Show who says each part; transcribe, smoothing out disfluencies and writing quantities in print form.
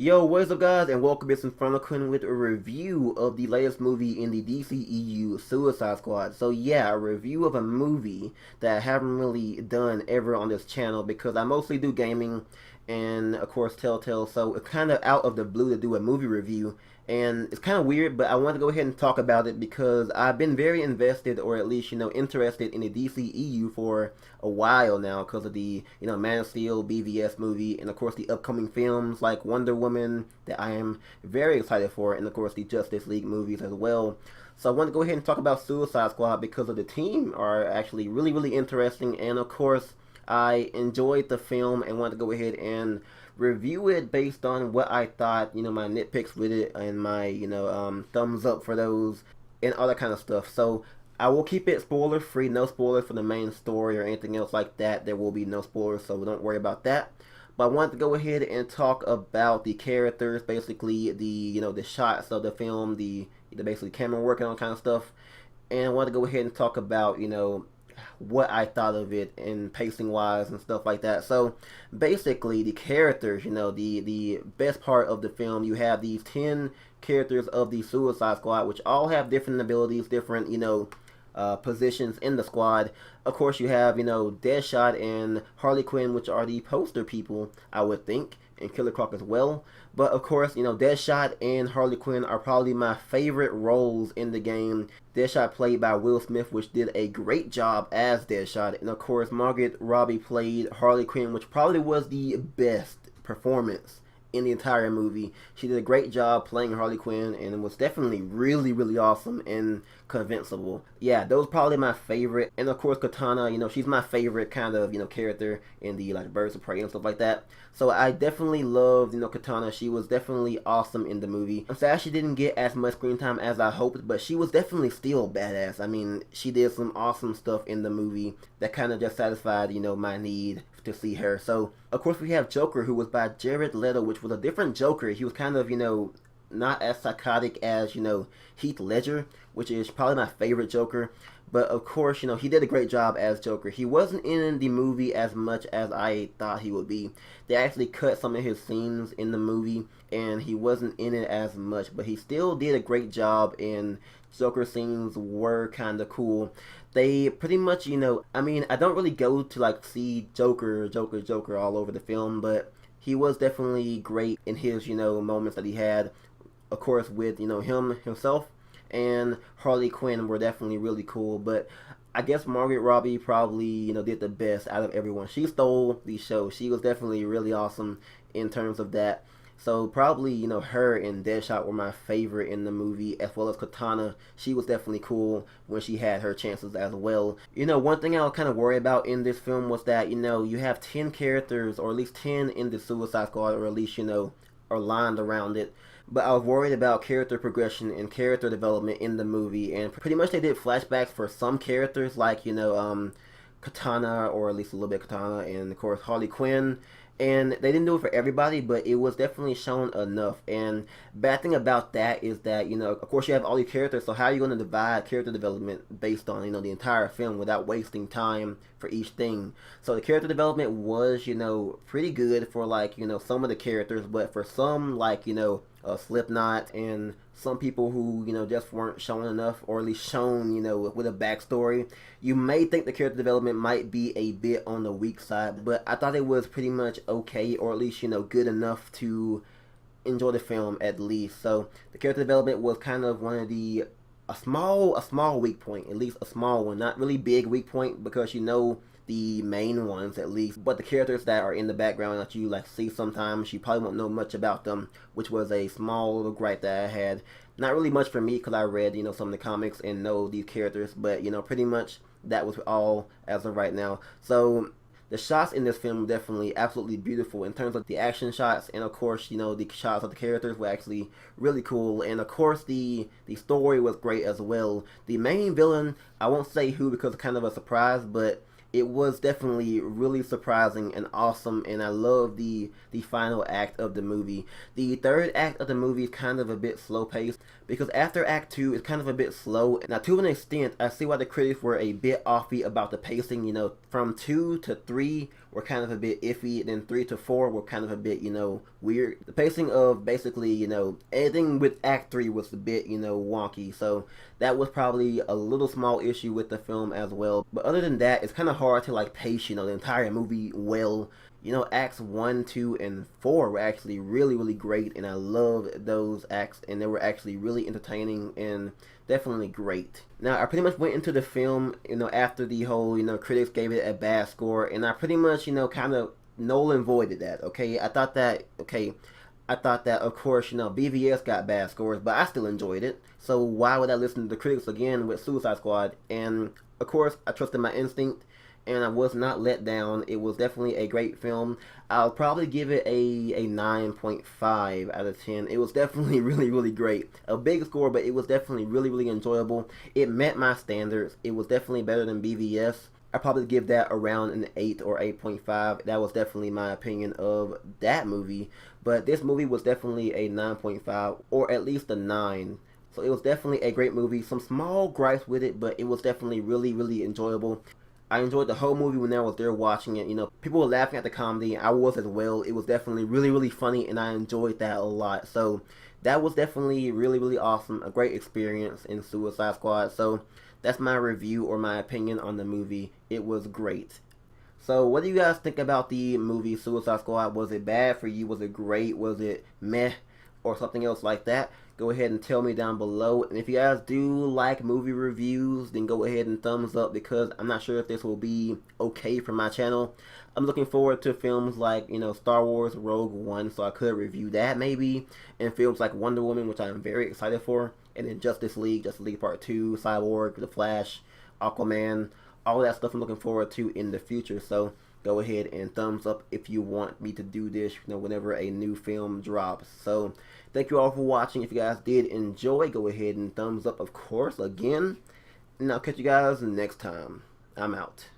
Speaker 1: Yo, what's up guys, and welcome to Quinn with a review of the latest movie in the DCEU, Suicide Squad. So yeah, a review of a movie that I haven't really done ever on this channel because I mostly do gaming and of course Telltale, so it's kind of out of the blue to do a movie review. And it's kind of weird, but I want to go ahead and talk about it because I've been very invested, or at least, interested in the DCEU for a while now because of the, Man of Steel, BVS movie, and of course the upcoming films like Wonder Woman that I am very excited for, and of course the Justice League movies as well. So I want to go ahead and talk about Suicide Squad because of the team are actually really, really interesting, and of course I enjoyed the film and want to go ahead and review it based on what I thought, my nitpicks with it and my, thumbs up for those and all that kind of stuff. So I will keep it spoiler free, no spoilers for the main story or anything else like that. There will be no spoilers, so don't worry about that. But I wanted to go ahead and talk about the characters, basically the shots of the film, the basically camera work and all kind of stuff. And I want to go ahead and talk about, what I thought of it and pacing wise and stuff like that. So basically the characters, the best part of the film, you have these 10 characters of the Suicide Squad, which all have different abilities, different, positions in the squad. Of course, you have, Deadshot and Harley Quinn, which are the poster people, I would think, and Killer Croc as well. But of course, Deadshot and Harley Quinn are probably my favorite roles in the game. Deadshot played by Will Smith, which did a great job as Deadshot. And of course, Margaret Robbie played Harley Quinn, which probably was the best performance in the entire movie. She did a great job playing Harley Quinn and it was definitely really, really awesome and convincible. Yeah, those probably my favorite. And of course Katana, she's my favorite kind of, character in the like Birds of Prey and stuff like that. So I definitely loved, Katana. She was definitely awesome in the movie. I'm sad she didn't get as much screen time as I hoped, but she was definitely still badass. I mean, she did some awesome stuff in the movie that kind of just satisfied, my need to see her. So of course we have Joker, who was by Jared Leto, which was a different Joker. He was kind of, not as psychotic as, Heath Ledger, which is probably my favorite Joker. But of course, he did a great job as Joker. He wasn't in the movie as much as I thought he would be. They actually cut some of his scenes in the movie, and he wasn't in it as much. But he still did a great job, and Joker scenes were kind of cool. They pretty much, I mean, I don't really go to like see Joker all over the film, but he was definitely great in his, moments that he had. Of course, with, himself and Harley Quinn were definitely really cool, but I guess Margaret Robbie probably, did the best out of everyone. She stole the show. She was definitely really awesome in terms of that. So probably, her and Deadshot were my favorite in the movie, as well as Katana. She was definitely cool when she had her chances as well. One thing I was kind of worried about in this film was that, you have 10 characters, or at least 10 in the Suicide Squad, or at least, are lined around it. But I was worried about character progression and character development in the movie, and pretty much they did flashbacks for some characters, like, Katana, or at least a little bit Katana, and of course Harley Quinn. And they didn't do it for everybody, but it was definitely shown enough. And bad thing about that is that, of course you have all your characters, so how are you going to divide character development based on, the entire film without wasting time for each thing? So the character development was, pretty good for like, some of the characters, but for some, like, Slipknot and some people who, just weren't shown enough, or at least shown, with a backstory, you may think the character development might be a bit on the weak side, but I thought it was pretty much okay, or at least, good enough to enjoy the film at least. So the character development was kind of one of the a small weak point, at least a small one, not really big weak point, because the main ones at least, but the characters that are in the background that you like see sometimes, you probably won't know much about them, which was a small little gripe that I had. Not really much for me because I read, some of the comics and know these characters, but pretty much that was all as of right now. So the shots in this film were definitely absolutely beautiful in terms of the action shots, and of course, the shots of the characters were actually really cool, and of course the story was great as well. The main villain, I won't say who because it's kind of a surprise, but it was definitely really surprising and awesome, and I love the final act of the movie. The third act of the movie is kind of a bit slow paced, because after Act 2 it's kind of a bit slow. Now to an extent I see why the critics were a bit offy about the pacing. From 2 to 3 were kind of a bit iffy, and then 3 to 4 were kind of a bit, weird. The pacing of basically, anything with Act 3 was a bit, wonky. So that was probably a little small issue with the film as well. But other than that, it's kind of hard to like pace, the entire movie well. Acts 1, 2, and 4 were actually really, really great, and I loved those acts, and they were actually really entertaining and definitely great. Now, I pretty much went into the film, after the whole, critics gave it a bad score, and I pretty much, kind of null and voided that, okay? I thought that, of course, BVS got bad scores, but I still enjoyed it. So why would I listen to the critics again with Suicide Squad? And, of course, I trusted my instinct, and I was not let down. It was definitely a great film. I'll probably give it a 9.5 out of 10. It was definitely really, really great. A big score, but it was definitely really, really enjoyable. It met my standards. It was definitely better than BVS. I probably give that around an 8 or 8.5. That was definitely my opinion of that movie. But this movie was definitely a 9.5 or at least a 9. So it was definitely a great movie. Some small gripes with it, but it was definitely really, really enjoyable. I enjoyed the whole movie when I was there watching it. People were laughing at the comedy. I was as well. It was definitely really, really funny, and I enjoyed that a lot. So that was definitely really, really awesome. A great experience in Suicide Squad. So that's my review or my opinion on the movie. It was great. So what do you guys think about the movie Suicide Squad? Was it bad for you? Was it great? Was it meh? Or something else like that? Go ahead and tell me down below. And if you guys do like movie reviews, then go ahead and thumbs up, because I'm not sure if this will be okay for my channel. I'm looking forward to films like, Star Wars Rogue One, so I could review that maybe. And films like Wonder Woman, which I'm very excited for. And then Justice League Part 2, Cyborg, The Flash, Aquaman, all that stuff I'm looking forward to in the future. So go ahead and thumbs up if you want me to do this, whenever a new film drops. So thank you all for watching. If you guys did enjoy, go ahead and thumbs up, of course, again. And I'll catch you guys next time. I'm out.